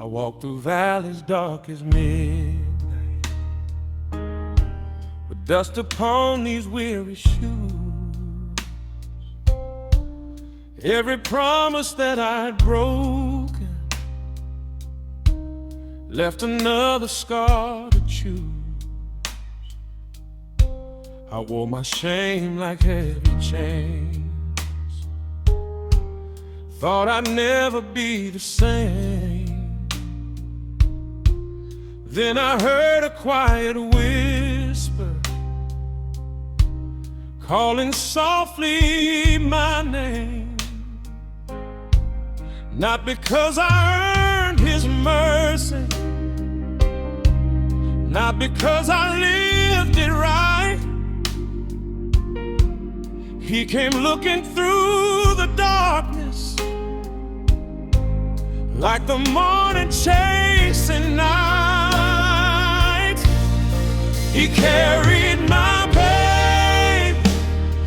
walk through valleys dark as midnight, with dust upon these weary shoes. Every promise that I'd broken left another scar to choose. I wore my shame like heavy chains, thought I'd never be the same. Then I heard a quiet whisper calling softly my name. Not because I earned his mercy, not because I lived it right. He came looking through the darkness like the morning chasing night. He carried my pain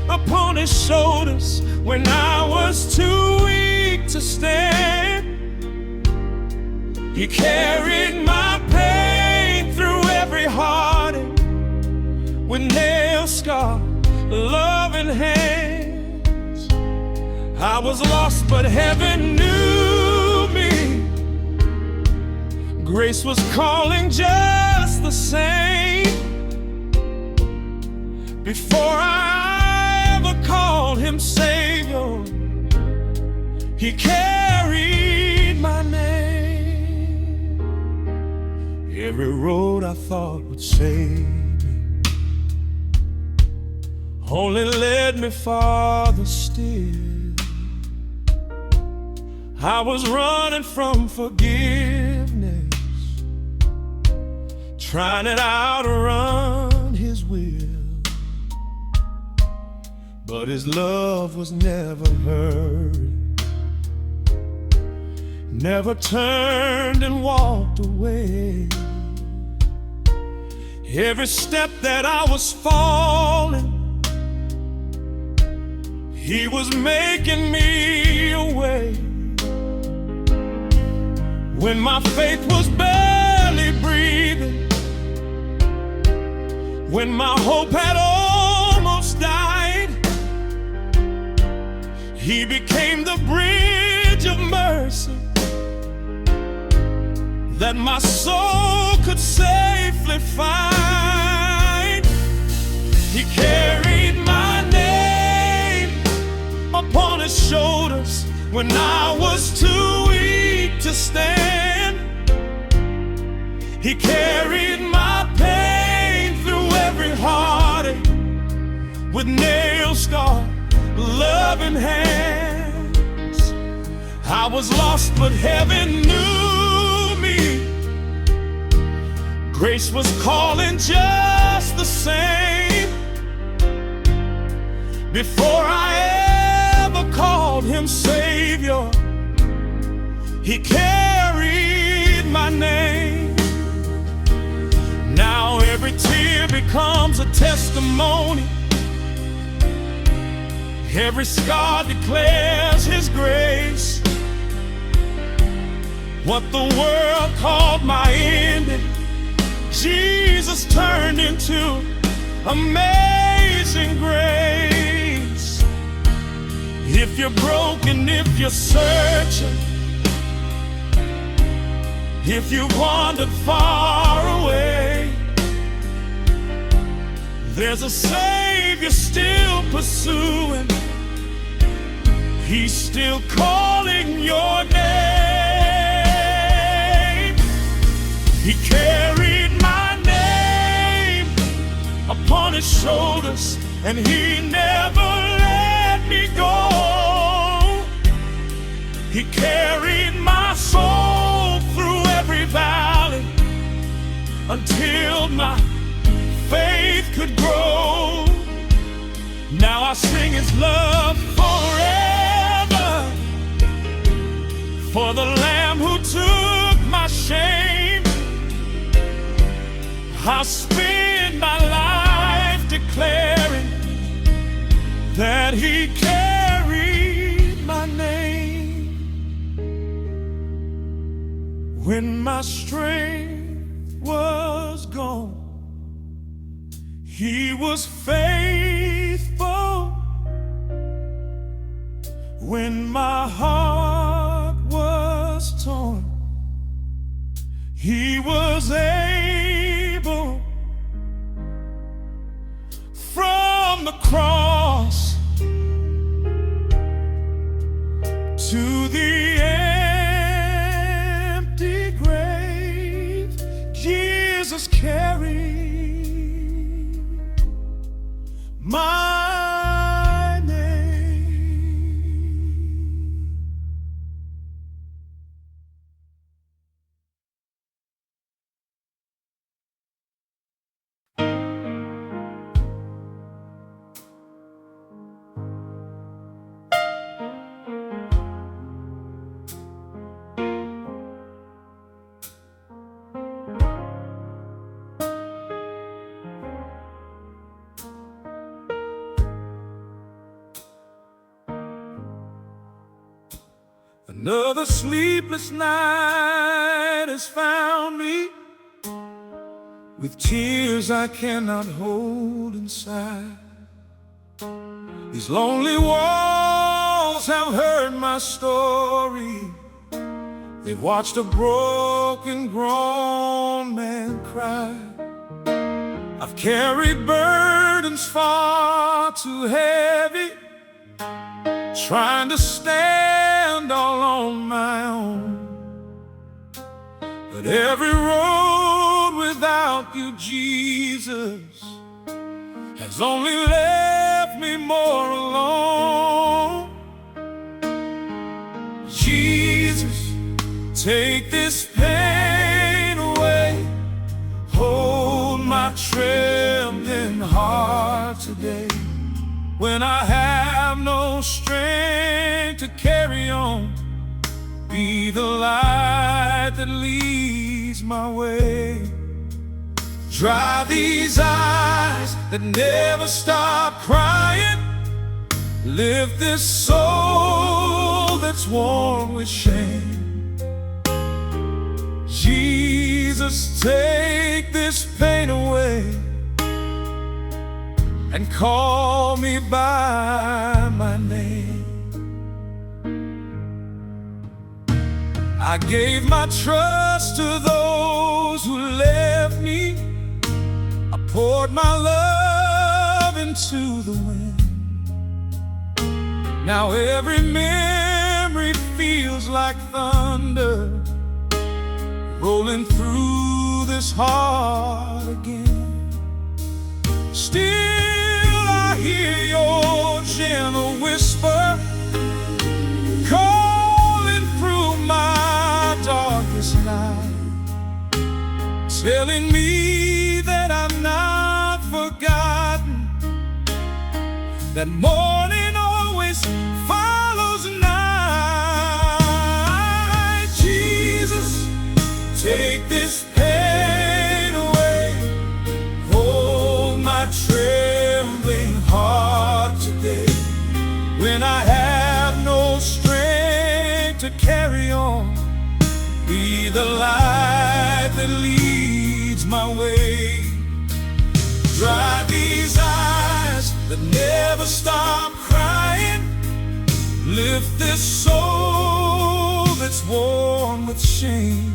upon his shoulders when I was too weak to stand. He carried my pain through every heartache with nail-scarred loving hands. I was lost, but heaven knew me. Grace was calling just the same. Before I ever called him Savior, he carried my name. Every road I thought would save me only led me farther still. I was running from forgiveness, trying to outrun his will. But his love was never hurried, never turned and walked away. Every step that I was falling, he was making me a way. When my faith was barely breathing, when my hope had almost died, he became the bridge of mercy that my soul could safely find. He carried my name upon his shoulders when I was too weak to stand. He carried my pain through every heartache with nail-scarred loving hands. I was lost, but heaven knew me. Grace was calling just the same. Before I ever called him Savior, he carried my name. Now every tear becomes a testimony, every scar declares his grace. What the world called my ending, Jesus turned into amazing grace. If you're broken, if you're searching, if you wandered far away, there's a Savior still pursuing. He's still calling your name. He carried my name upon his shoulders, and he never let me go. He carried my soul through every valley until my faith could grow. Now I sing his love forever, for the Lamb who took my shame. I'll spend my life declaring that he carried my name. When my strength was gone, He was faithful. When my heart was torn, He was able. From the cross to the empty grave, Jesus carried my name. Another sleepless night has found me with tears I cannot hold inside. These lonely walls have heard my story. They've watched a broken, grown man cry. I've carried burdens far too heavy, trying to stand all on my own. But every road without you, Jesus, has only left me more alone. Jesus, take this pain away. Hold my trembling heart today. When I have no strength to carry on, be the light that leads my way. Dry these eyes that never stop crying. Lift this soul that's worn with shame. Jesus, take this pain away and call me by my name. I gave my trust to those who left me. I poured my love into the wind. Now every memory feels like thunder rolling through this heart again. Still I hear your gentle whisper calling through my darkest night, telling me that I'm not forgotten, that morning always follows night. Jesus, take this pain away. Hold my trembling heart today. When I have no strength to carry on, be the light that leads my way. Dry these eyes that never stop crying. Lift this soul that's worn with shame.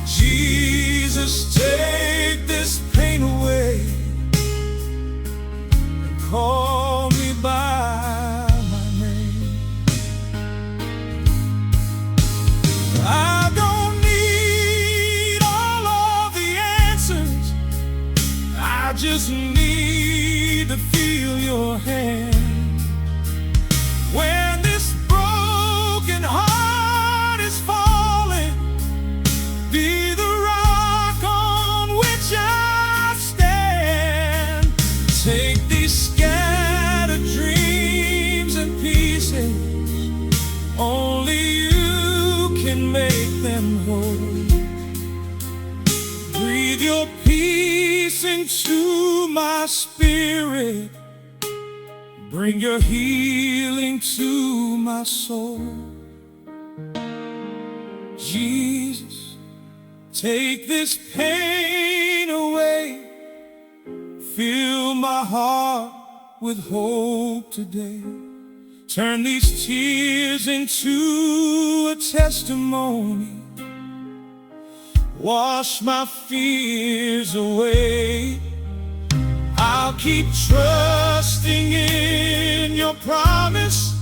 Jesus, take this pain away and call me by my name. I don't need all of the answers, I just need to feel your hand. When this broken heart is falling, be the rock on which I stand. Take these scattered dreams and pieces, only you can make them whole. Breathe your peace into my spirit, bring your healing to my soul. Jesus, take this pain away. Fill my heart with hope today. Turn these tears into a testimony. Wash my fears away. I'll keep trusting in your promise,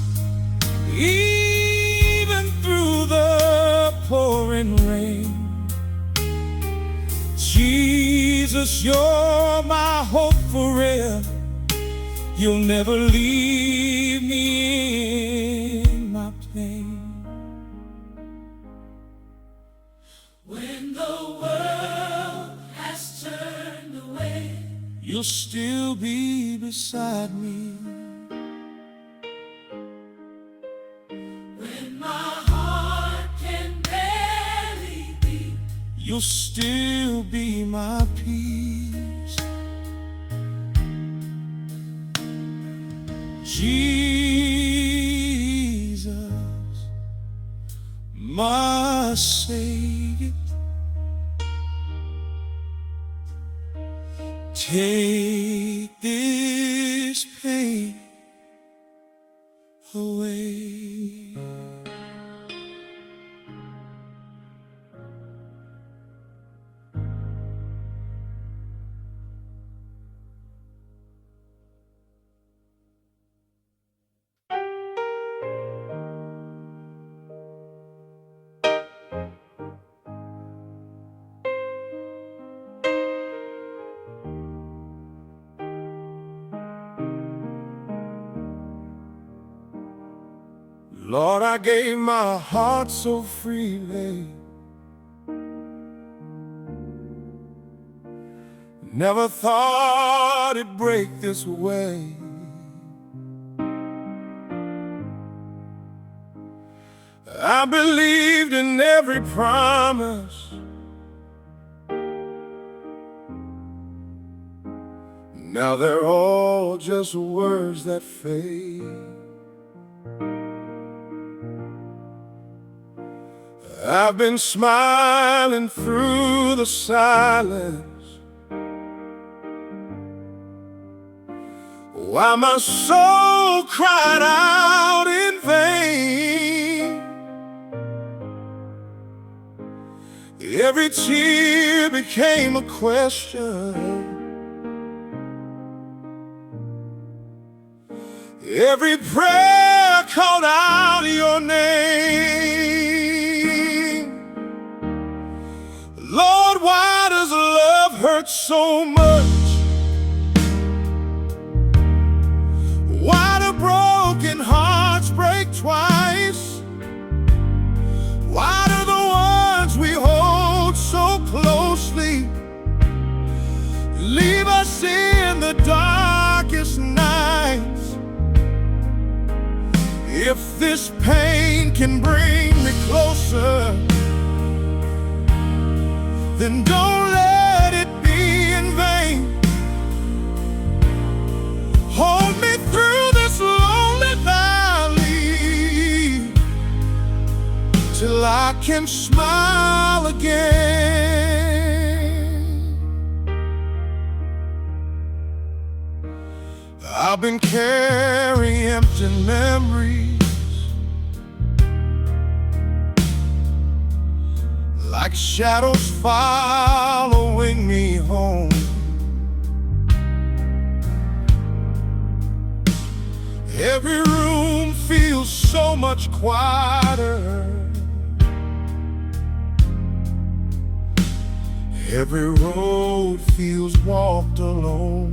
even through the pouring rain. Jesus, you're my hope forever. You'll never leave me in my pain. When the world has turned away, you'll still be beside me. when my heart can barely beat, You'll still be my peace. Jesus, my Savior, take this pain away. Lord, I gave my heart so freely. Never thought it'd break this way. I believed in every promise. Now they're all just words that fade. I've been smiling through the silence, while my soul cried out in vain. Every tear became a question. Every prayer called out your name. Lord, why does love hurt so much? Why do broken hearts break twice? Why do the ones we hold so closely leave us in the darkest nights? If this pain can bring me closer, then don't let it be in vain. Hold me through this lonely valley till I can smile again. I've been carrying empty memories, like shadows following me home. Every room feels so much quieter. Every road feels walked alone.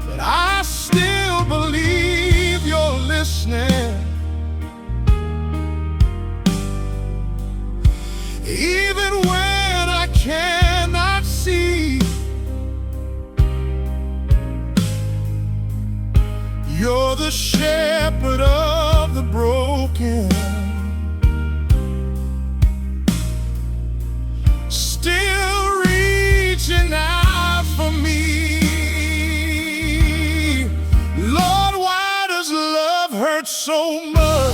But I still believe you're listening, even when I cannot see. You're the shepherd of the broken, still reaching out for me. Lord, why does love hurt so much?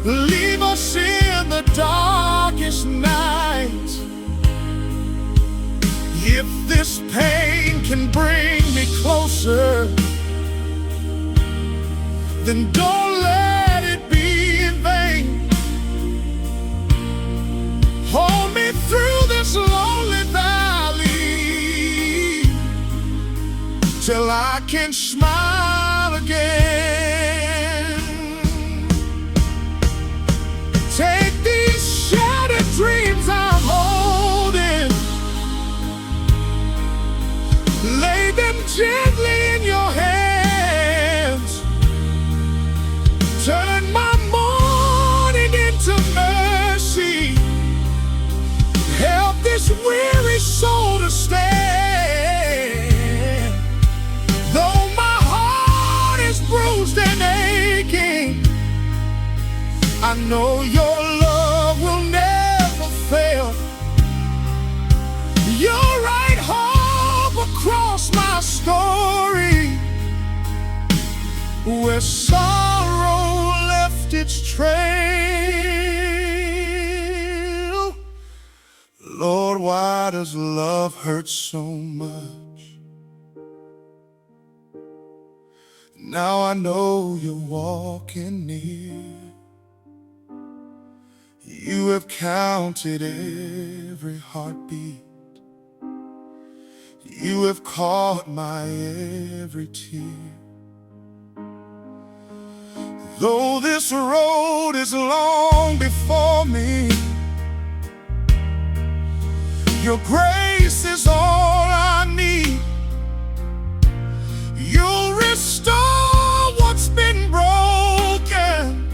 leave us in the darkest night. If this pain can bring me closer, then don't let it be in vain. Hold me through this lonely valley till I can smile again. Take these shattered dreams I'm holding, lay them gently in your hands. Turn my mourning into mercy. Help this weary soul to stand. Though my heart is bruised and aching, I know your love will never fail. Your right hope across my story, where sorrow left its trail. Lord, why does love hurt so much? Now I know you're walking near. You have counted every heartbeat. You have caught my every tear. Though this road is long before me, your grace is all I need. You'll restore what's been broken,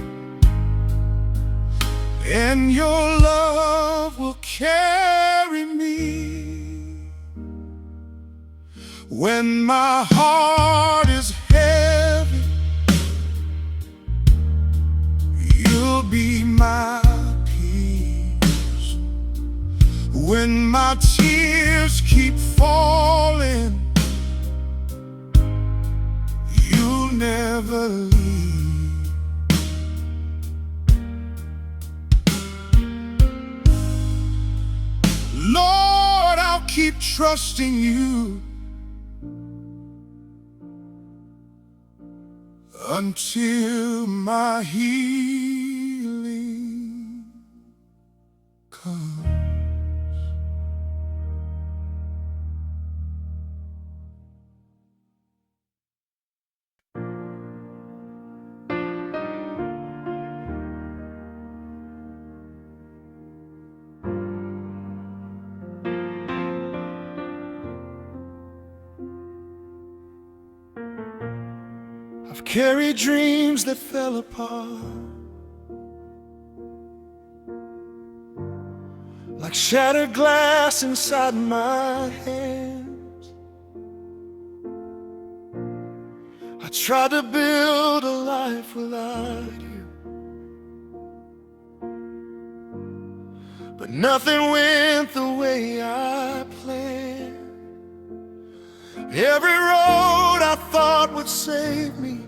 and your love will carry me. When my heart is heavy, you'll be my peace. When my tears keep falling, you'll never leave. Lord, I'll keep trusting you until my healing comes. I've carried dreams that fell apart, like shattered glass inside my hands. I tried to build a life without you, but nothing went the way I planned. Every road I thought would save me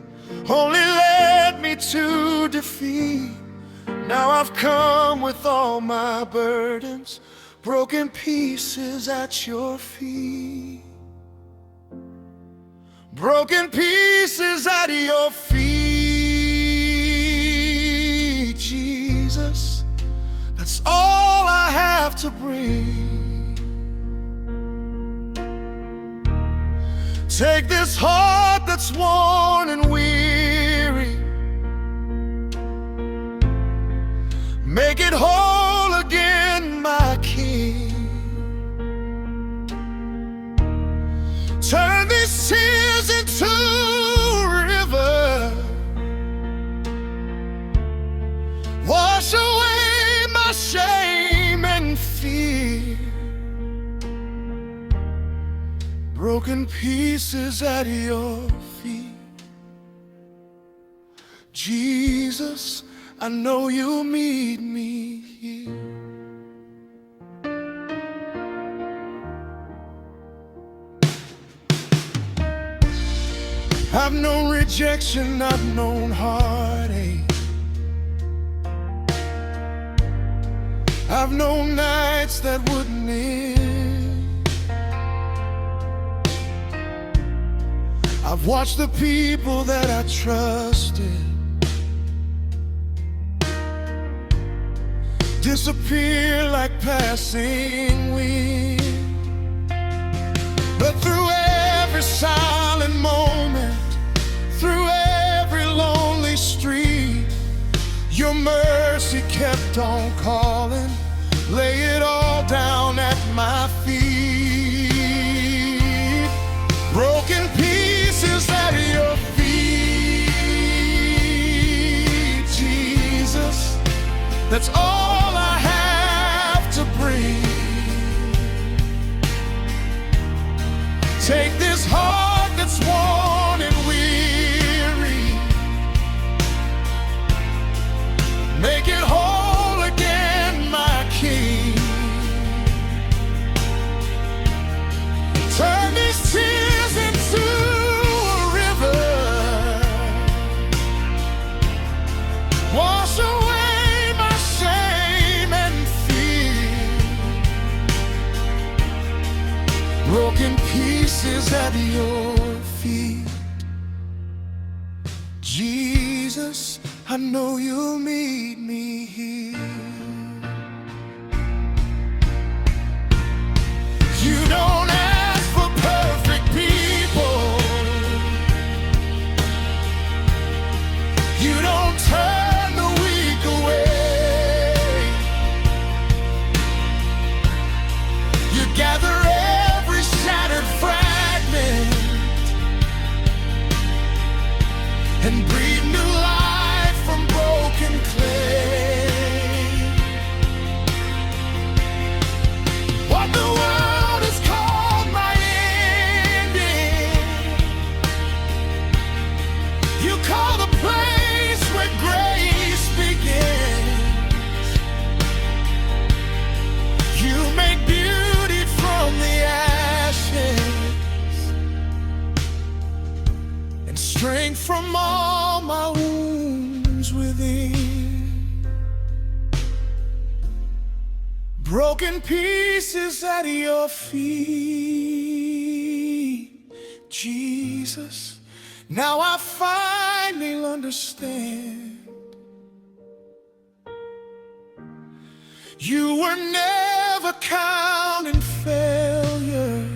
only led me to defeat. Now I've come with all my burdens, broken pieces at your feet. Broken pieces at your feet, Jesus. That's all I have to bring. Take this heart that's worn and weary, make it whole again, my King. Turn these tears into a river, wash away my shame and fear. Broken pieces at your feet, Jesus, I know you'll meet me here. I've known rejection, I've known heartache, I've known nights that wouldn't end. I've watched the people that I trusted disappear like passing wind. But through every silent moment, through every lonely street, your mercy kept on calling. Lay it all down at my feet. Broken pieces at your feet, Jesus. That's all I have to bring. Take this heart that's worn and weary, make it whole again, my King. Turn these tears into a river, wash away my shame and fear. Broken pieces at your feet, Jesus. I know you'll meet me here. You don't ask for perfect people. You don't turn the weak away. You gather every shattered fragment and breathe new life from broken clay. What the world has called my ending, you call the place where grace begins. You make beauty from the ashes and strength from all my wounds within. Broken pieces at your feet, Jesus. Now I finally understand. You were never counting failures.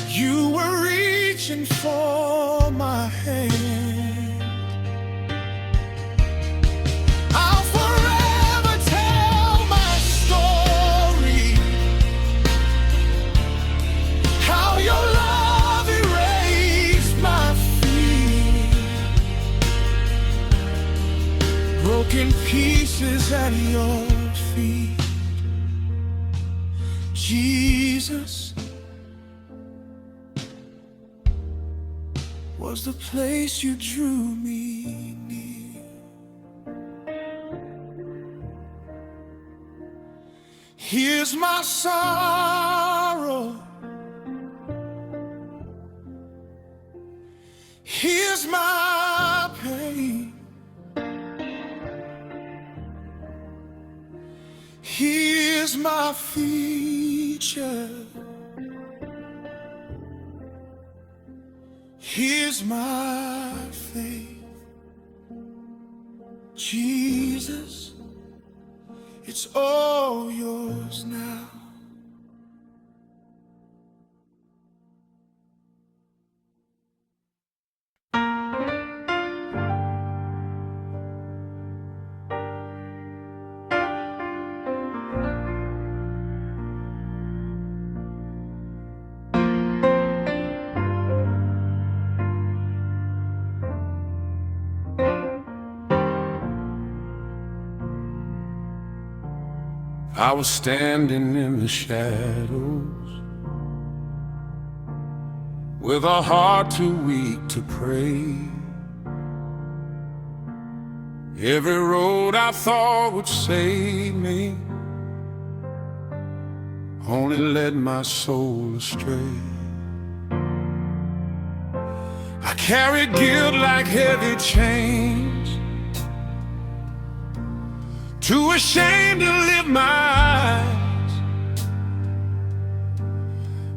You were reaching for my hand. I'll forever tell my story, how your love erased my fear. Broken pieces at your feet, Jesus. Was the place you drew me near. Here's my sorrow, here's my pain, here's my future, here's my faith. Jesus, it's all yours now. I was standing in the shadows with a heart too weak to pray. Every road I thought would save me only led my soul astray. I carried guilt like heavy chains, too ashamed to live my eyes.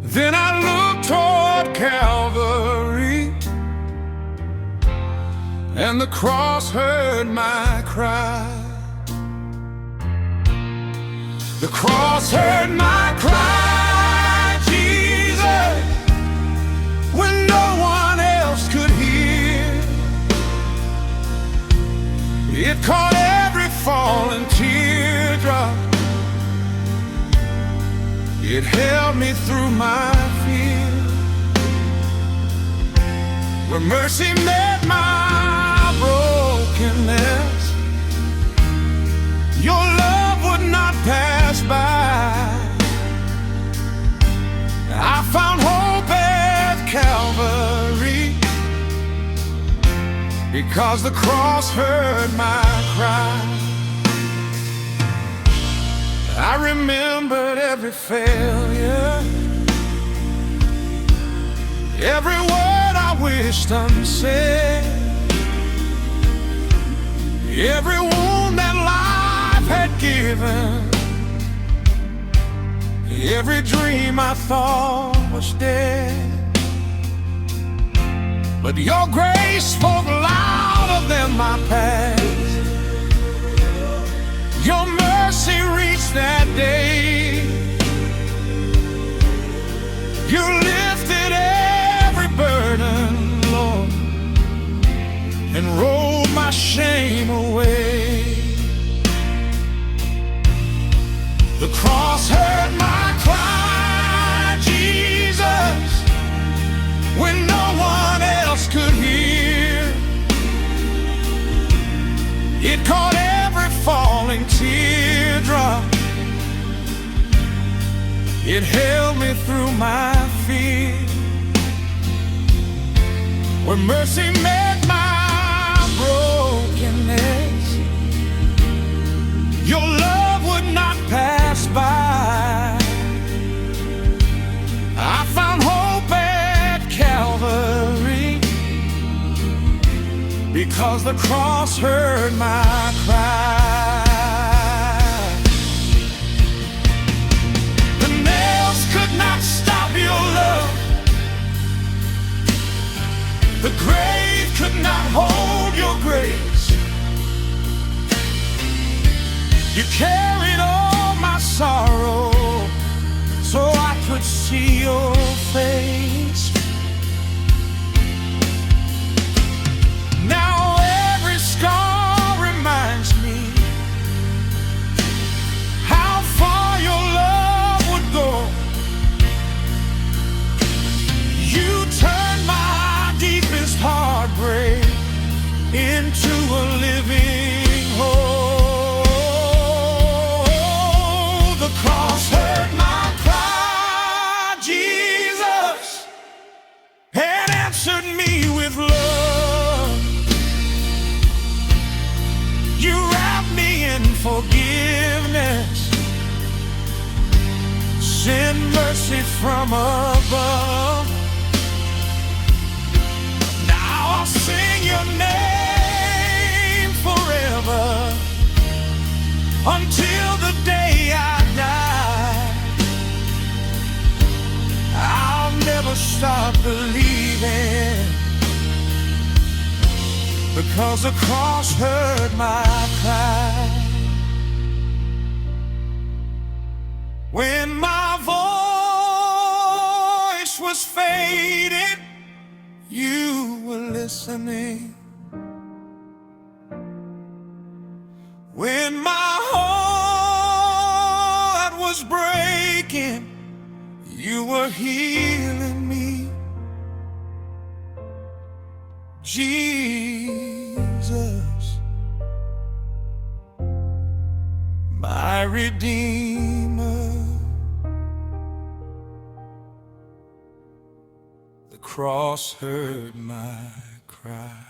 Then I looked toward Calvary, and the cross heard my cry. The cross heard my cry, Jesus, when no one else could hear. It caught every falling teardrop. It held me through my fear. Where mercy met my brokenness, your love would not pass by. I found hope at Calvary, because the cross heard my cry. I remembered every failure, every word I wished unsaid, every wound that life had given, every dream I thought was dead. But your grace spoke louder than my past. Your mercy reached that day. You lifted every burden, Lord, and rolled my shame away. The cross heard my cry, Jesus, when no one else could hear. It caught every falling teardrop. It held me through my fear. Where mercy met my brokenness, your love would not pass by. I found hope at Calvary, because the cross heard my cry. The nails could not stop your love. The grave could not hold your grace. You carried all my sorrow, so I could see your face. Now every scar reminds me how far your love would go. You turned my deepest heartbreak into a living hope. The cross heard my cry, Jesus, and answered me with love. You wrapped me in forgiveness, send mercy from above. Now I'll sing your name forever, until the day I die. I'll never stop believing, because the cross heard my cry. When my voice was fading, you were listening. When my heart was breaking, you were healing me. Jesus, my Redeemer. The cross heard my cry.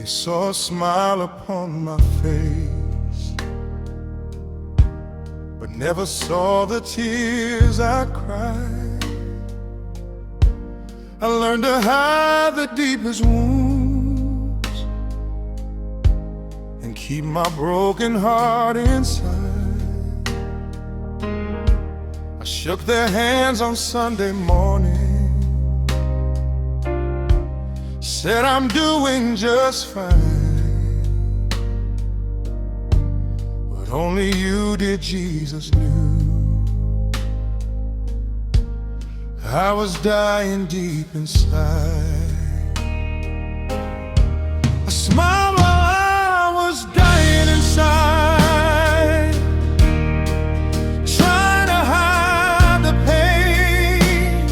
They saw a smile upon my face, but never saw the tears I cried. I learned to hide the deepest wounds and keep my broken heart inside. I shook their hands on Sunday morning, said I'm doing just fine, but only you did, Jesus, knew I was dying deep inside. I smiled while I was dying inside, trying to hide the pain.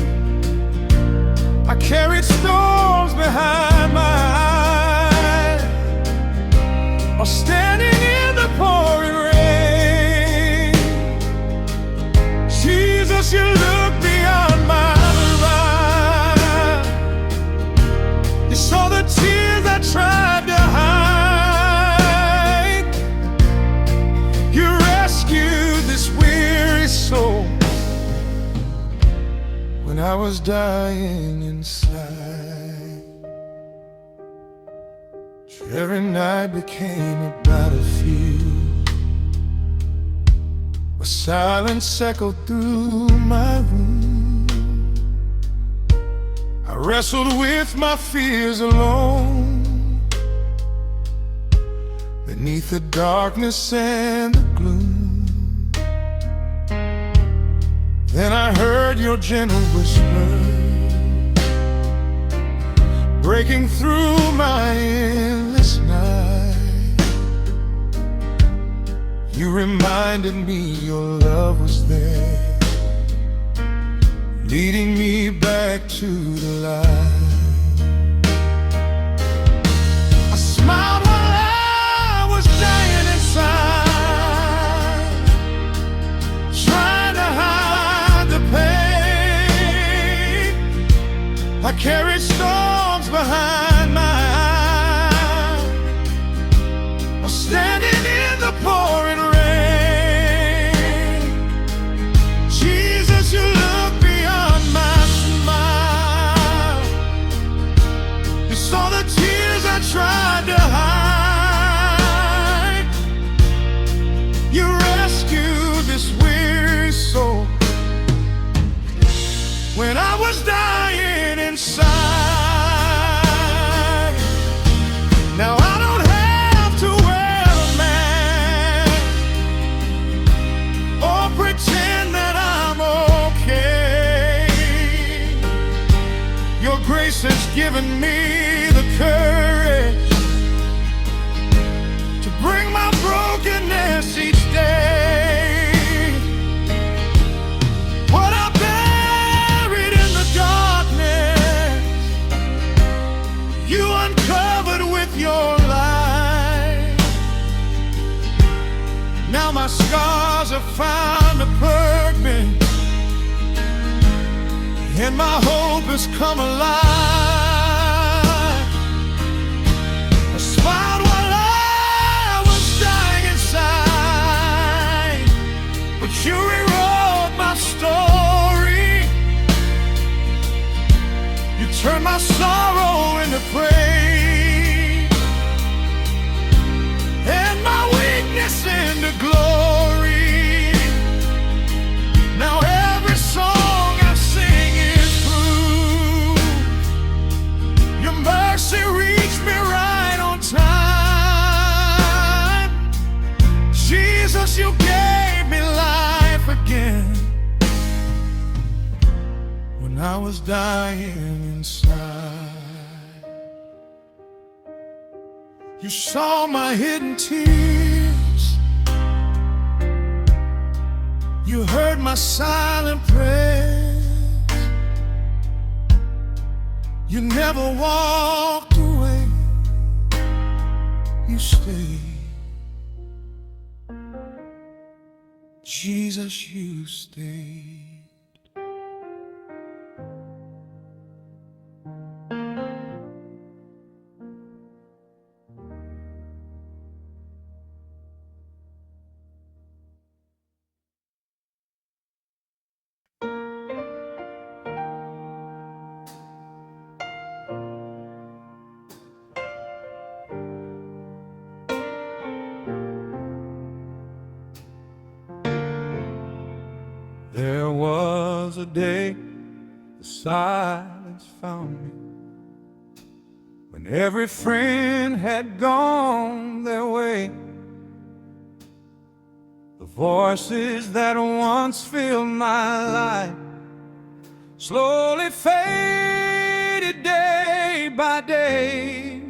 I carried storms behind my eyes, or standing in the pouring rain. Jesus, you look beyond my eyes. You saw the tears I tried to hide. You rescued this weary soul when I was dying inside. Every night became a battlefield, where silence echoed through my room. I wrestled with my fears alone, beneath the darkness and the gloom. Then I heard your gentle whisper, breaking through my endless night. You reminded me your love was there, leading me back to the light. I smiled while I was dying inside, trying to hide the pain. I carried storms behind my eyes, or standing in the pouring rain. Jesus, you look beyond my smile. You saw the tears I tried to hide. You rescued this weary soul when I was dying inside. Now I don't have to wear a mask or pretend that I'm okay. Your grace has given me the courage to bring my brokenness each day. What I buried in the darkness, you uncovered with your light. Now my scars have found a purpose, and my hope has come alive. I smiled while I was dying inside, but you rewrote my story. You turned my sorrow into praise, and my weakness into glory. Now every song I sing is proof your mercy reached me right on time. Jesus, you gave me life again when I was dying inside. You saw my hidden tears, you heard my silent prayers. You never walked away, you stayed. Jesus, you stayed. was a day the silence found me, when every friend had gone their way. The voices that once filled my life slowly faded day by day.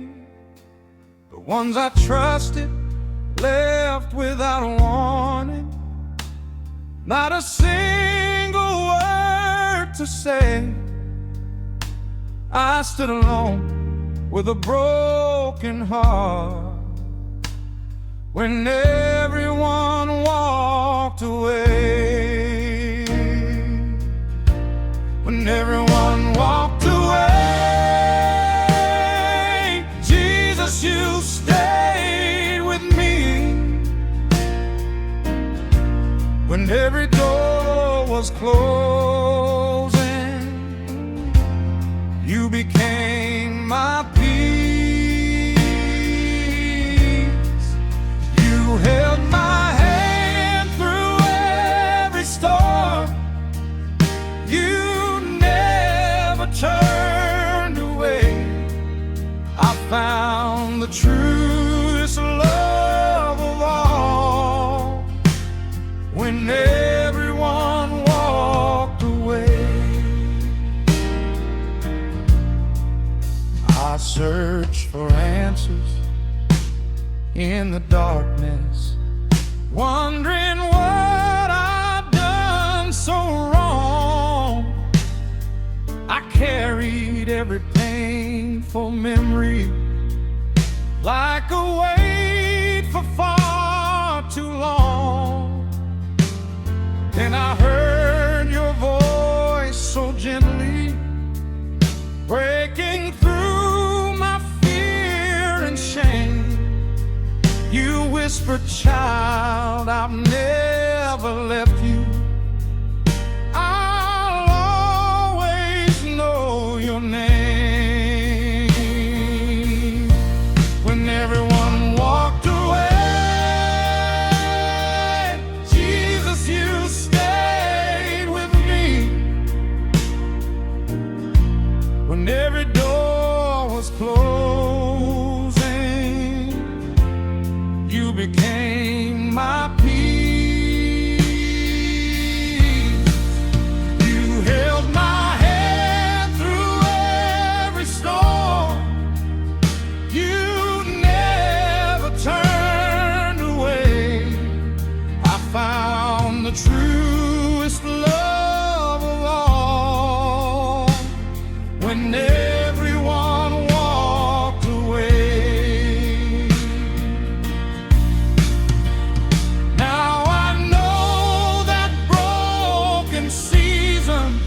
The ones I trusted left without a warning, not a single word to say. I stood alone with a broken heart when everyone walked away. When everyone walked away, Jesus, you stayed with me. When every door was closing, you became my peace. You held my hand through every storm. You never turned away. I found the truest love of all when everyone walked away. I searched for answers in the darkness, wondering what I'd done so wrong. I carried every painful memory like a weight for far too long. Then I heard your voice so gently, breaking through my fear and shame. You whispered, child, I've never left you. I'll always know your name. When everyone walked away, Jesus, you stayed with me. When every door was closing, you became my peace. You held my hand through every storm. You never turned away. I found the truest love of all when everyone walked away. Now I know that broken season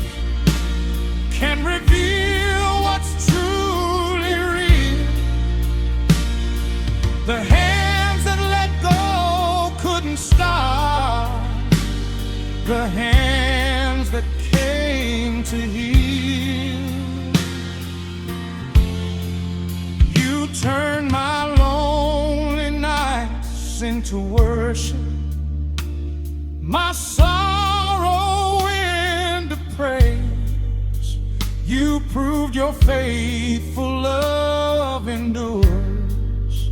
can reveal what's truly real. The hands that let go couldn't stop the hands that came to heal. You turned my lonely nights into worship, my sorrow into praise. You proved your faithful love endures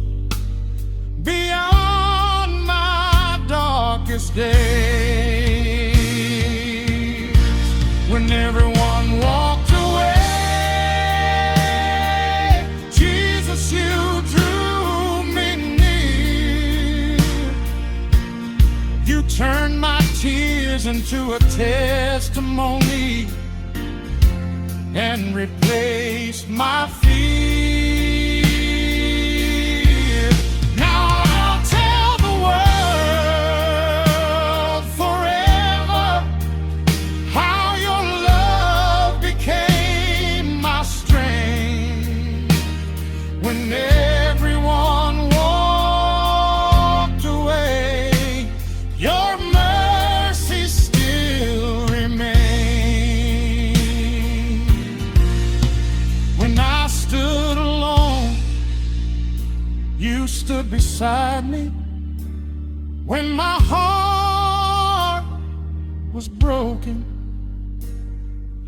beyond my darkest days. When everyone walked away, Jesus, you drew me near. You turned my tears into a testimony and replaced my fear. Now I'll tell the world forever how your love became my strength. When everyone walked away, your mercy still remained. When I stood alone, you stood beside me. When my heart was broken,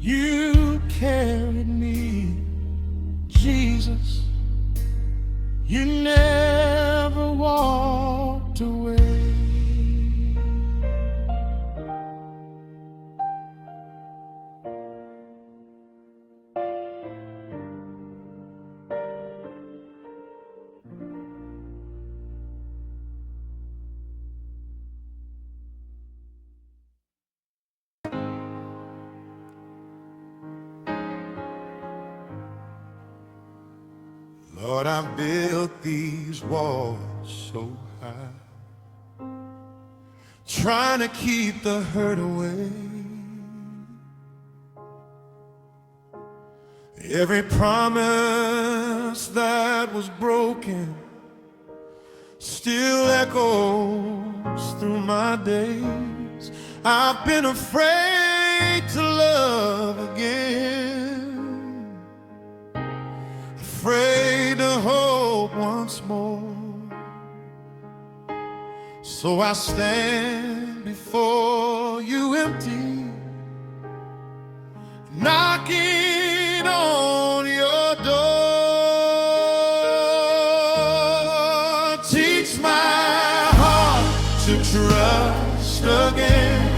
You carried me, Jesus. You never walked away. Lord, I've built these walls so high, trying to keep the hurt away. Every promise that was broken still echoes through my days. I've been afraid to love again, afraid to hope once more. So I stand before you empty, knocking on your door. Teach my heart to trust again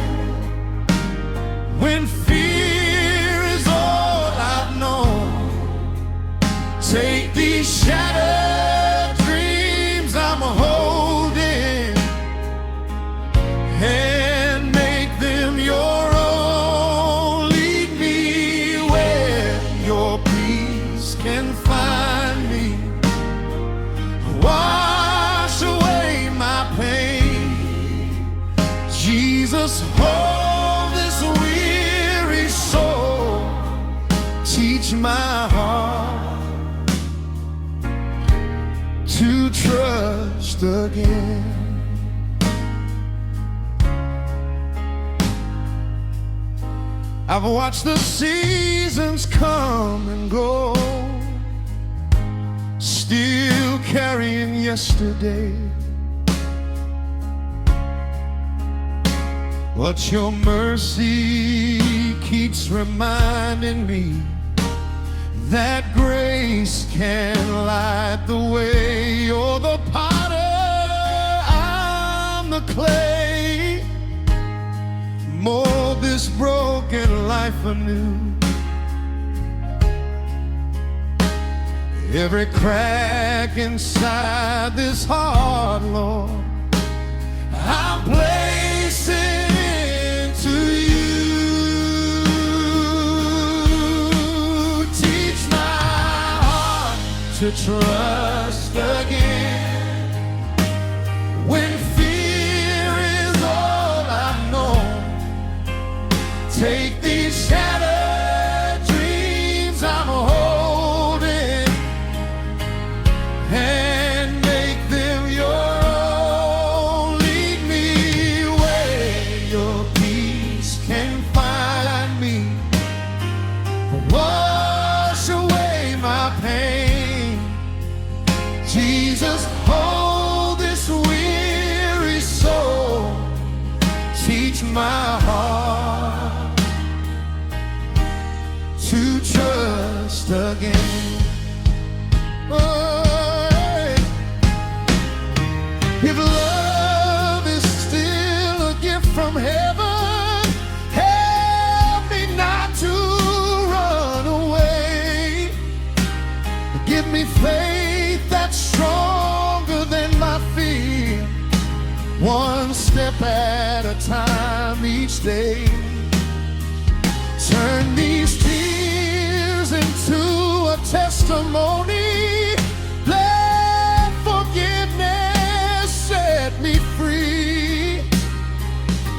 when fear is all I've known. Take these shattered dreams I'm holding and make them your own. Lead me where your peace can find me. Wash away my pain. Jesus, hold this weary soul. Teach my heart to trust again. I've watched the seasons come and go, still carrying yesterday. But your mercy keeps reminding me that grace can light the way. You're the potter, I'm the clay. Mold this broken life anew. Every crack inside this heart, Lord, I'm placing to you. Teach my heart to trust again when fear is all I've known. Take these shattered dreams I'm holding and make them your own. Lead me where your peace can find me. Wash away my pain. Jesus, hold this weary soul. Teach my heart to trust again. Oh, if love is still a gift from heaven, help me not to run away. Give me faith that's stronger than my fear, one step at a time each day. Turn these tears into a testimony. Let forgiveness set me free.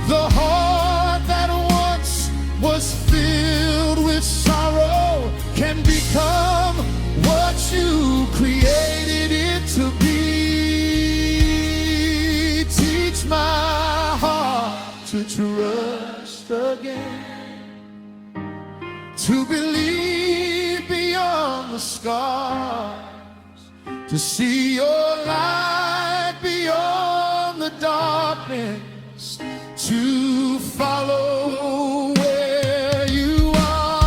The heart that once was filled with sorrow can become what you created it to be. Teach my heart to trust again, to believe beyond the scars, to see your light beyond the darkness, to follow where you are.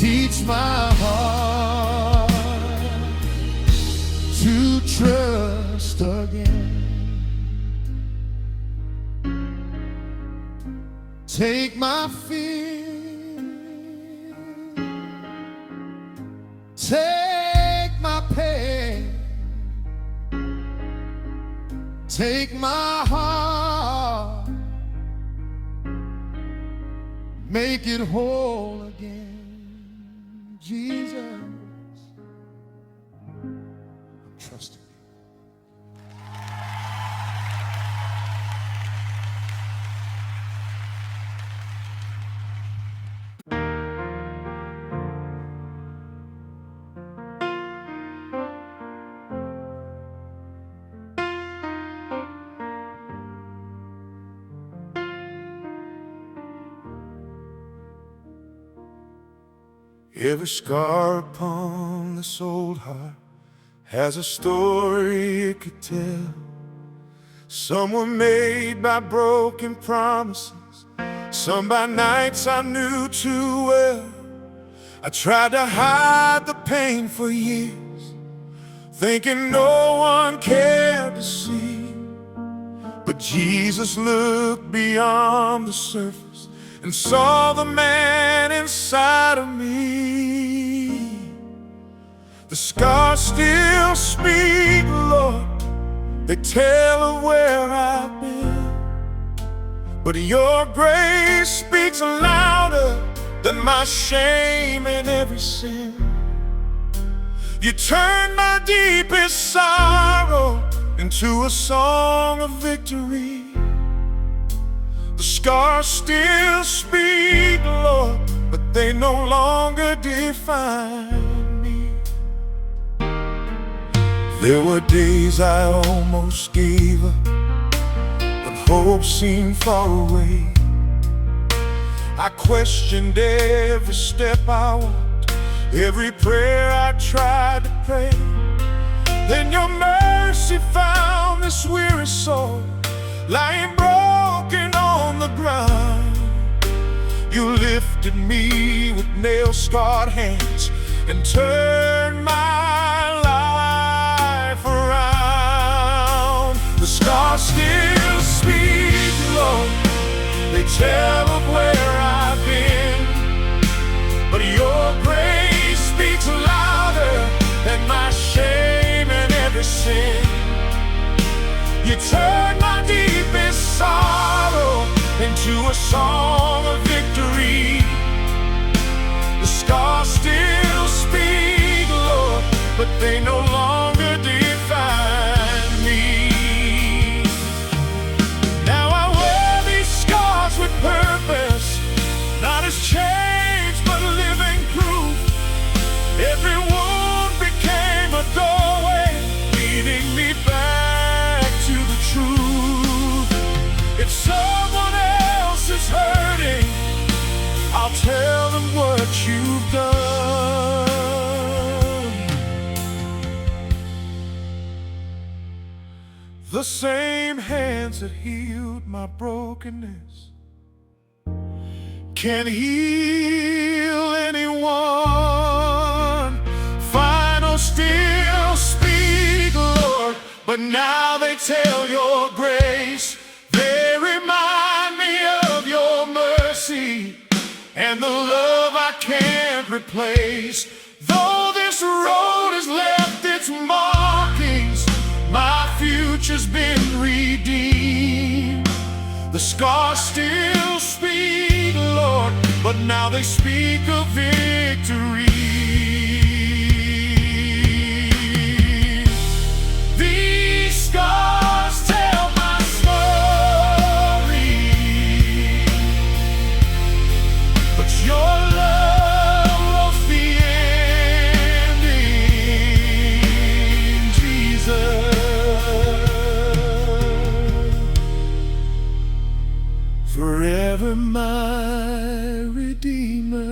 Teach my heart to trust again. Take my fear, take my pain, take my heart, make it whole again. Jesus, I'm trusting you. Every scar upon this old heart has a story it could tell. Some were made by broken promises, some by nights I knew too well. I tried to hide the pain for years, thinking no one cared to see. But Jesus looked beyond the surface and saw the man inside of me. The scars still speak, Lord, they tell of where I've been. But your grace speaks louder than my shame and every sin. You turned my deepest sorrow into a song of victory. The scars still speak, Lord, but they no longer define me. There were days I almost gave up, when hope seemed far away. I questioned every step I walked, every prayer I tried to pray. Then your mercy found this weary soul, lying broken on the ground. You lifted me with nail-scarred hands and turned my life around. The scars still speak, Lord, they tell of where I've been. But your grace speaks louder than my shame and every sin. You turned my deepest sorrow into a song of victory. The scars still speak, Lord, but they no longer define me. Now I wear these scars with purpose, not as chains but living proof. Every wound became a doorway, leading me back to the truth. If someone else is hurting, I'll tell them what you've done. The same hands that healed my brokenness can heal anyone. Final still speak, Lord, but now they tell your grace. They remind me of your mercy and the love I can't replace. Though this road has left its markings, my future's been redeemed. The scars still speak, Lord, but now they speak of victory. These scars tell my story, but your love wrote the ending, Jesus. Forever my Redeemer.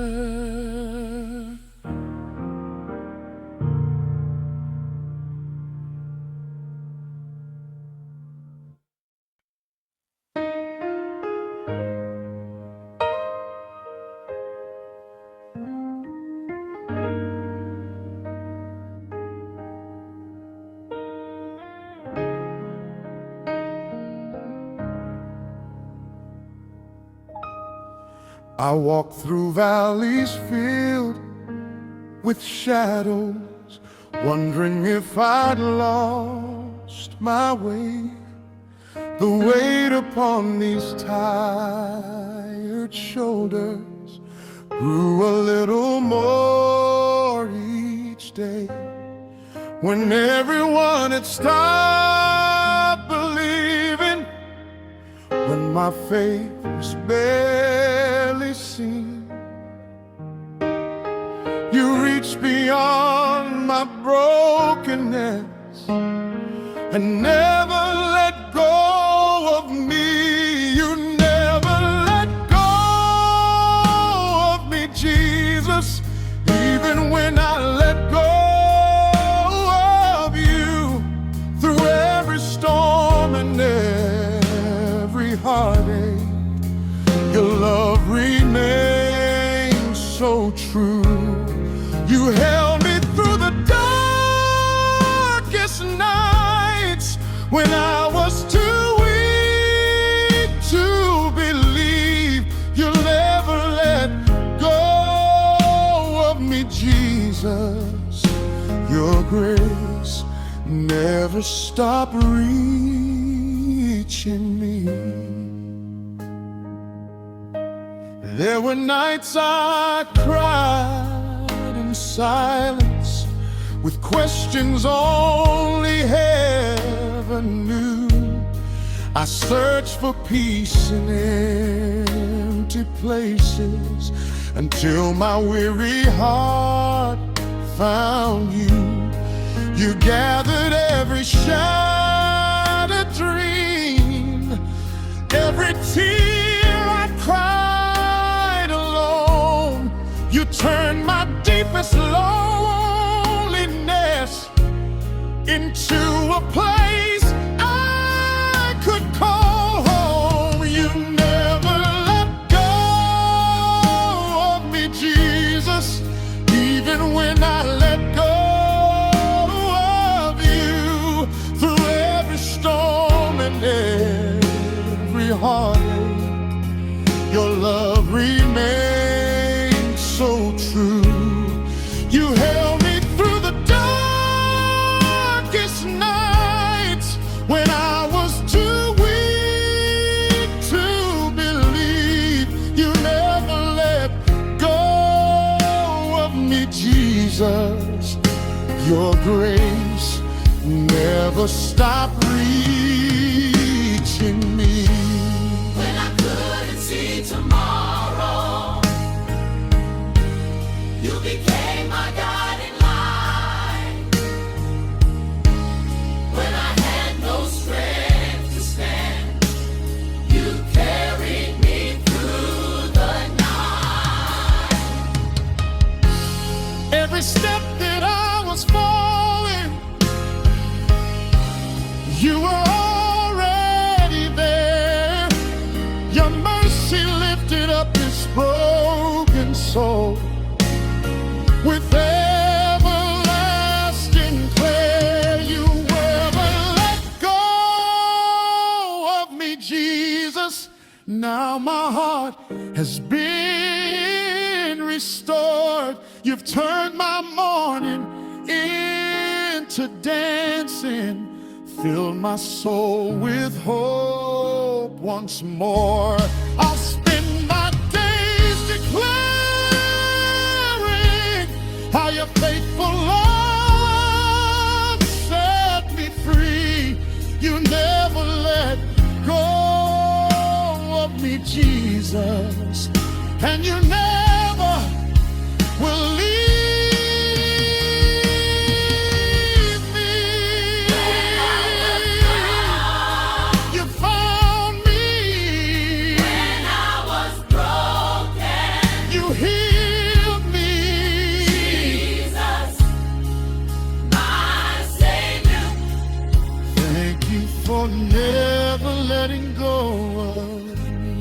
I walk through valleys filled with shadows, wondering if I'd lost my way. The weight upon these tired shoulders grew a little more each day. When everyone had stopped believing, when my faith was barely seen, you reached beyond my brokenness and never let go of me. You never let go of me, Jesus, even when I let go of you. Through every storm and every heartache, your love remains so true. You held me through the darkest nights when I was too weak to believe. You'll never let go of me, Jesus. Your grace never stopped reaching me. There were nights I cried in silence, with questions only heaven knew. I searched for peace in empty places until my weary heart found you. You gathered every shattered dream, every tear I cried alone. You turned my deepest loneliness into a place I could call home. You never let go of me, Jesus, even when I let go of you. Through every storm and every heartache, your love remains so true. You held me through the darkest nights when I was too weak to believe. You never let go of me, Jesus. Your grace never stopped reaching me. When I couldn't see tomorrow, you became my guiding light. When I had no strength to stand, you carried me through the night. Every step that I was falling, you were already there. Your mercy lifted up this broken soul with everlasting care. You never let go of me, Jesus. Now my heart has been restored. You've turned my mourning into dancing, filled my soul with hope once more. I'll spend my days declaring how your faithful love set me free. You never let go of me, Jesus, and you never will leave me. You found me When I was broken, you healed me. Jesus, my Savior. Thank you for never letting go of me.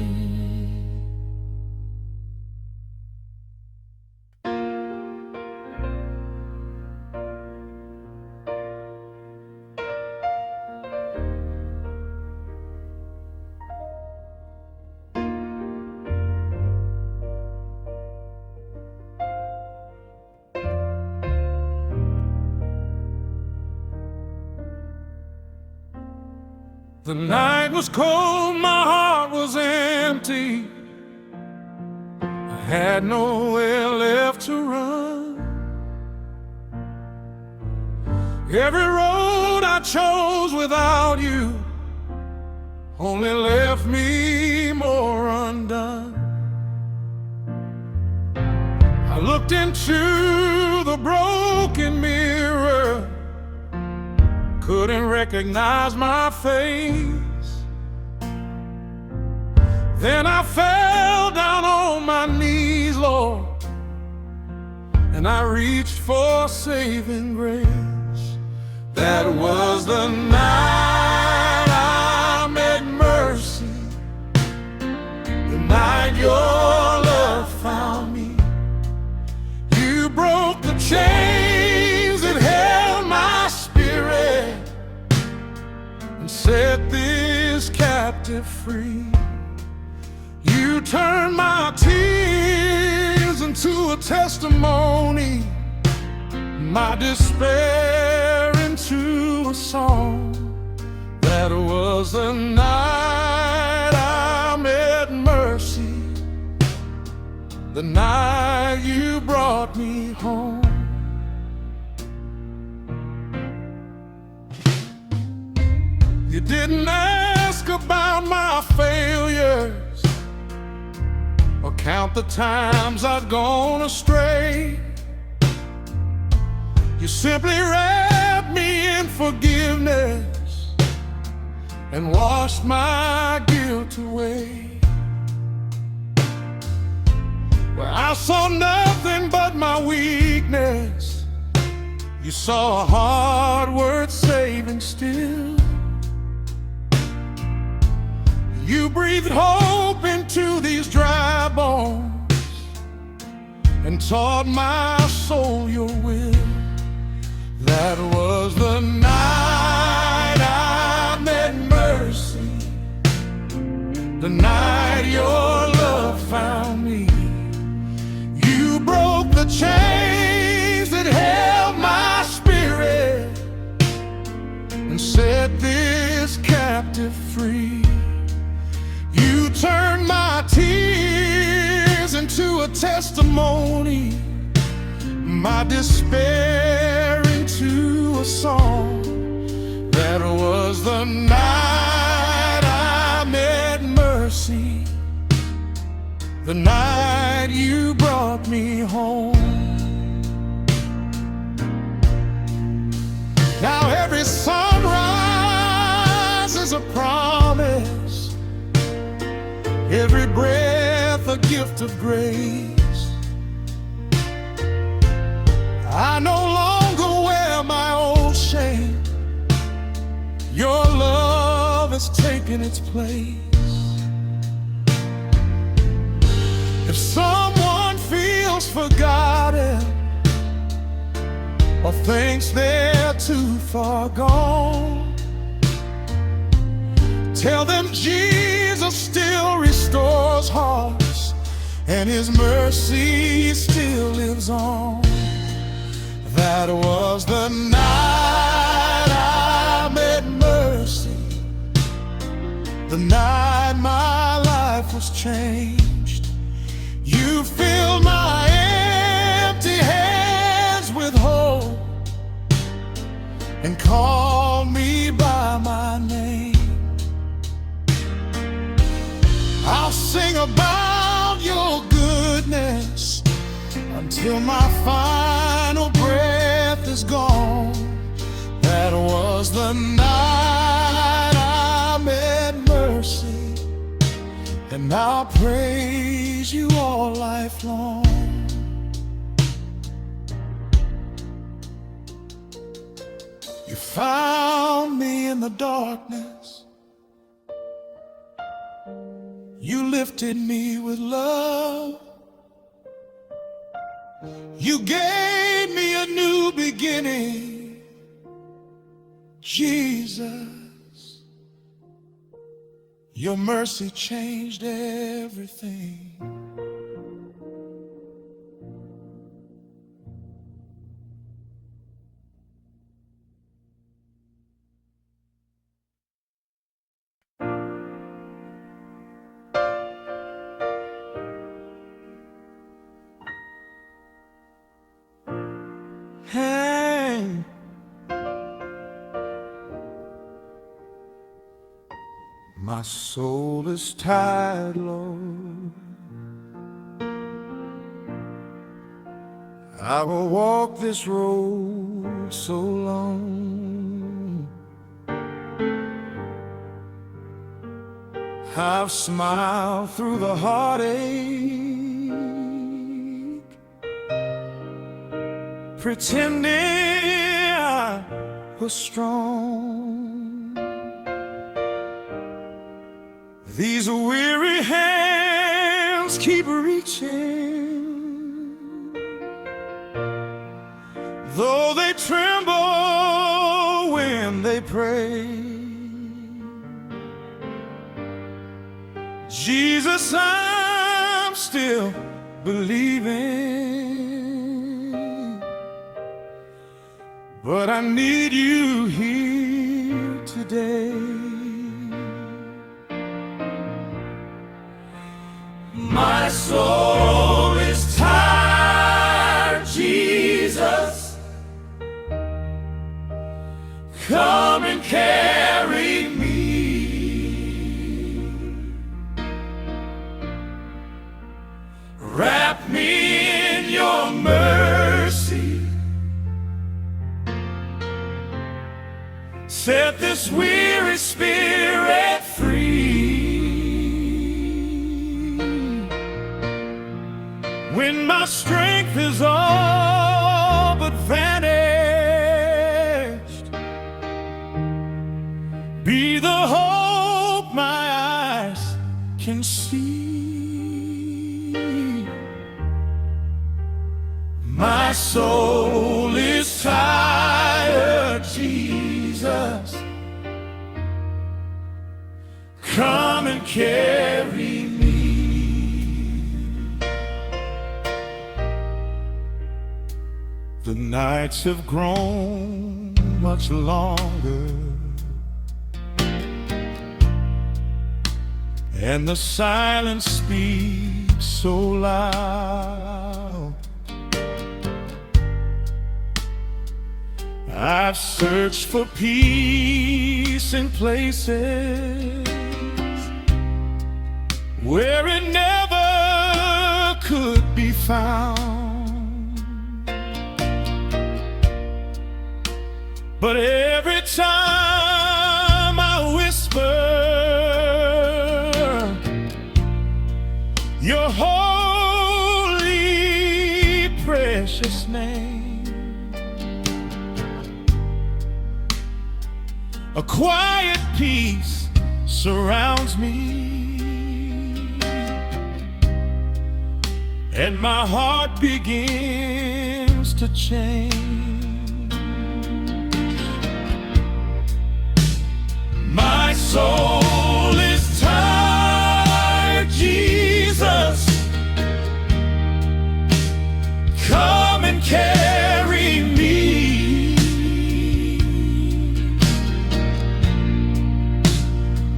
The night was cold, my heart was empty. I had nowhere left to run. Every road I chose without you only left me more undone. I looked into the broken mirror, couldn't recognize my face. Then I fell down on my knees, Lord, and I reached for saving grace. That was the night I met mercy, the night your love found me. You broke the chains that held my spirit and set this captive free. You turned my tears into a testimony, my despair into a song. That was the night I met mercy, the night you brought me home. You didn't ask about my failures or count the times I'd gone astray. You simply wrapped me in forgiveness and washed my guilt away. Where I saw nothing but my weakness, you saw a heart worth saving still. You breathed hope into these dry bones and taught my soul your will. That was the night I met mercy, the night your love found me. You broke the chains that held my spirit and set this captive free. You turned my tears into a testimony, my despair into a song. That was the night I met mercy, the night you brought me home. Now every sunrise is a promise, every breath a gift of grace. I no longer wear my old shame, your love has taken its place. If someone feels forgotten or thinks they're too far gone, tell them Jesus still restores hearts and His mercy still lives on. That was the night I met mercy, the night my life was changed. You filled my empty hands with hope and called me by my name. I'll sing about your goodness until my final breath is gone. That was the night I met mercy, and I'll praise you all life long. You found me in the darkness, you lifted me with love. You gave me a new beginning, Jesus. Your mercy changed everything. My soul is tired, Lord. I will walk this road so long. I've smiled through the heartache, pretending I was strong. These weary hands keep reaching, though they tremble when they pray. Jesus, I'm still believing, but I need you here today. My soul is tired, Jesus. Come and carry me. Wrap me in your mercy. Set this weary spirit free. When my strength is all but vanished, be the hope my eyes can see. My soul is tired, Jesus. Come and carry me. The nights have grown much longer, and the silence speaks so loud. I've searched for peace in places where it never could be found, but every time I whisper your holy precious name, a quiet peace surrounds me, and my heart begins to change. My soul is tired, Jesus. Come and carry me.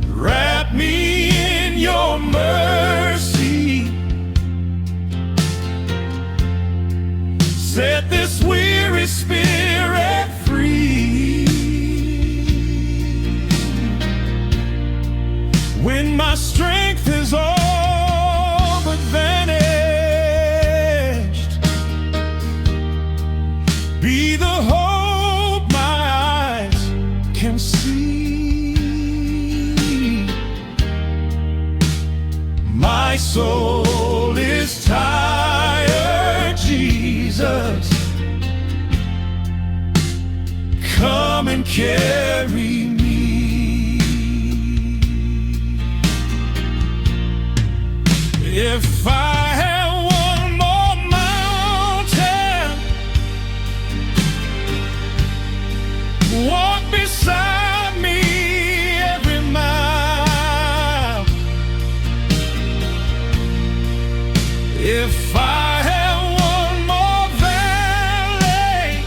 Wrap me in your mercy. Set this weary spirit free. When my strength is all but vanished, be the hope my eyes can see. My soul is tired, Jesus. Come and carry me. If I had one more mountain, walk beside me every mile. If I had one more valley,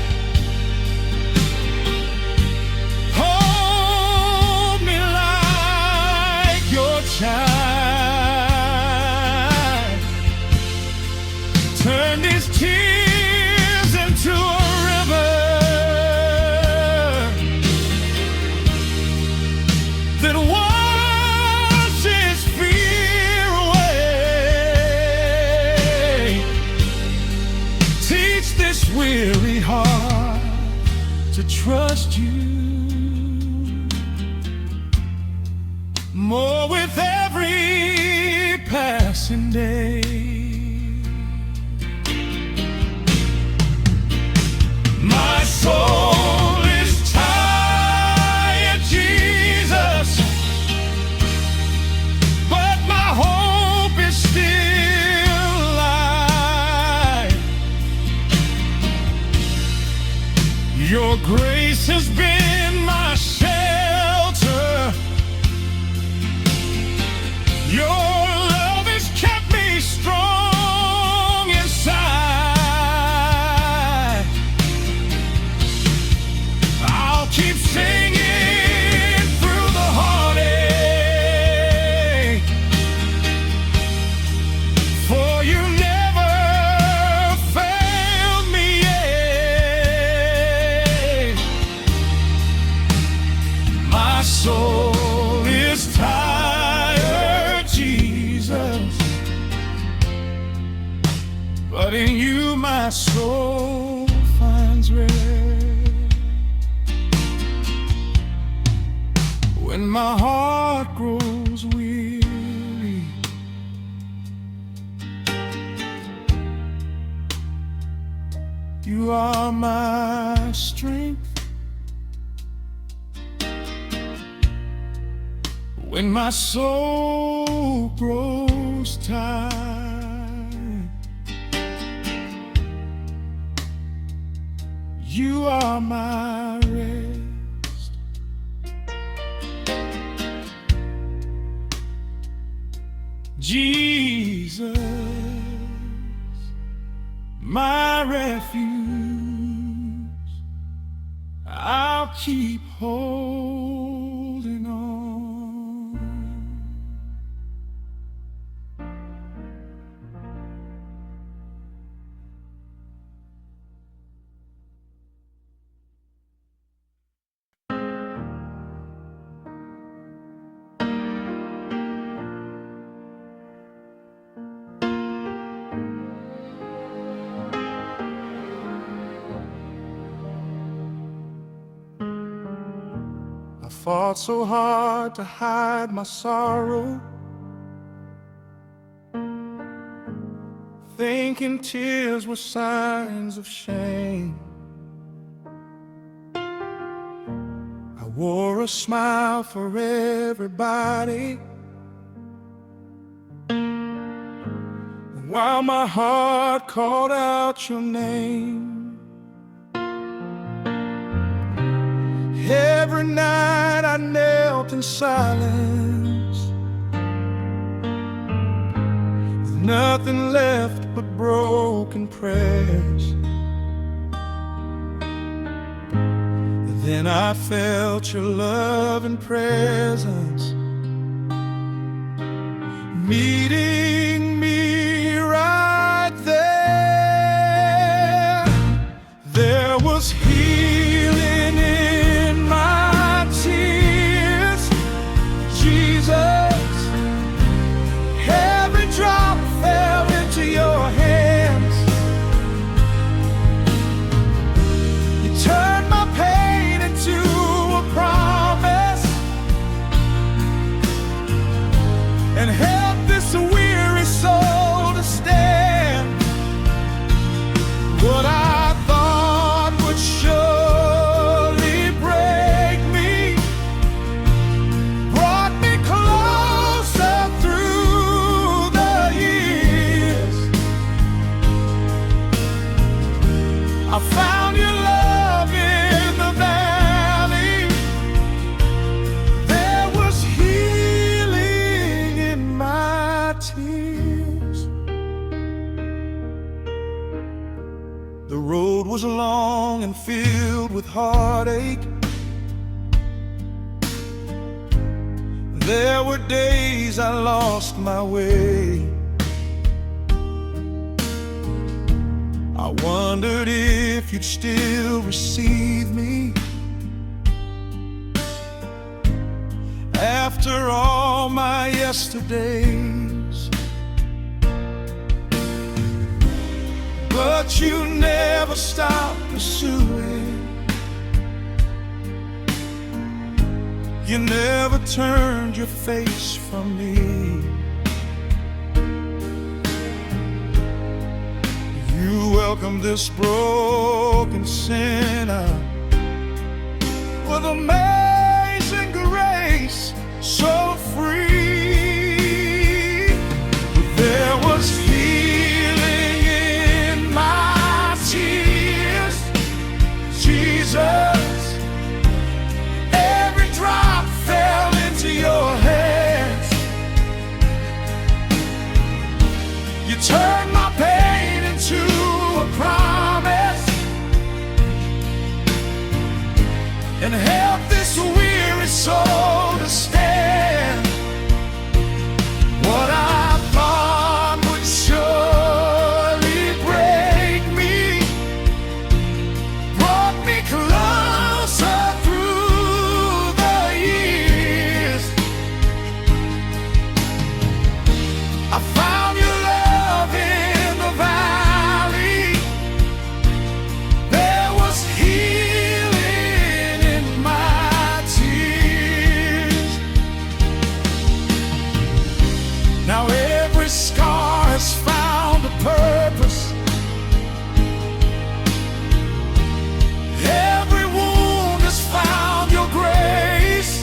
hold me like your child. this weary heart to trust you more with every passing day. My soul is tired, Jesus, but my hope is still alive. Your grace has been my shelter. Your love has kept me strong inside. I'll keep singing through the heartache, for you never failed me yet. My soul is tired, Jesus, but in you my soul finds rest. When my heart grows weary, you are my strength. When my soul grows tired, you are my rest. Jesus, my refuge, I'll keep holding on. I fought so hard to hide my sorrow, thinking tears were signs of shame. I wore a smile for everybody, while my heart called out your name. Every night I knelt in silence, with nothing left but broken prayers. Then I felt your love and presence meeting me right there. There was healing in my tears, Jesus. Every drop fell into your hands. You turned my pain into a promise, and help this weary soul to stand. What I thought would surely break me brought me closer through the years. I found your love in the valley. There was healing in my tears. The road was long and filled with heartache. There were days I lost my way. I wondered if you'd still receive me after all my yesterdays. but you never stopped pursuing. You never turned your face from me. You welcomed this broken sinner with amazing grace, so free. There was healing in my tears, Jesus. Every drop fell into your hands. You turned my pain into a promise and helped this weary soul to stand. What I thought would surely break me brought me closer through the years. I found your love in the valley. There was healing in my tears. Now every scar has found a purpose. Every wound has found your grace.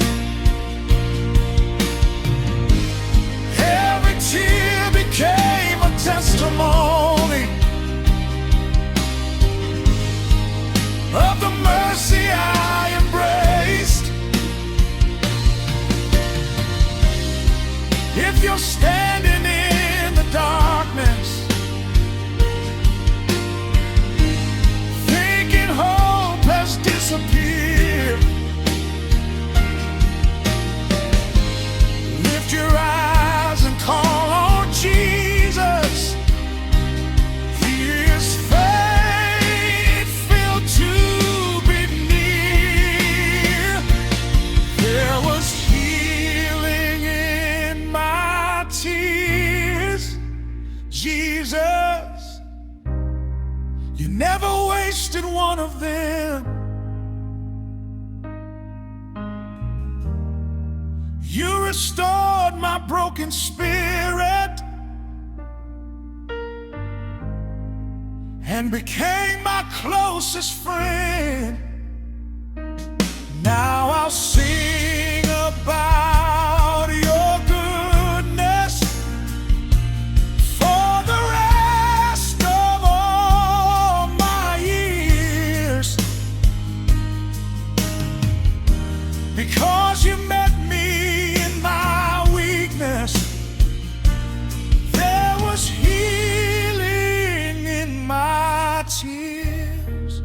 Every tear became a testimony of the mercy I embraced. If you're standing in the darkness, thinking hope has disappeared, lift your eyes and call on Jesus. He is faithful to be near. There was healing in my tears, Jesus. You never wasted one of them. You restored my broken spirit and became my closest friend. Now I'll sing about your goodness for the rest of all my years, because you met me in my weakness. There was healing in my tears.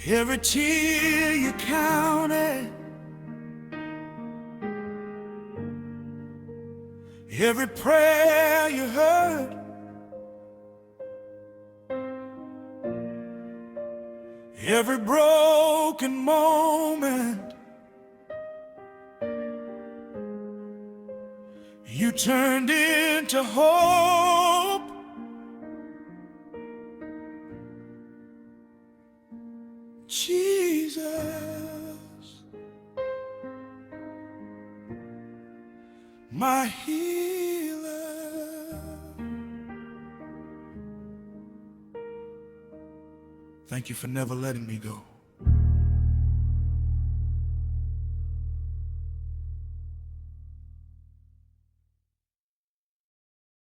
Every tear you counted, every prayer you heard, every broken moment you turned into hope. Jesus, my healer. Thank you for never letting me go.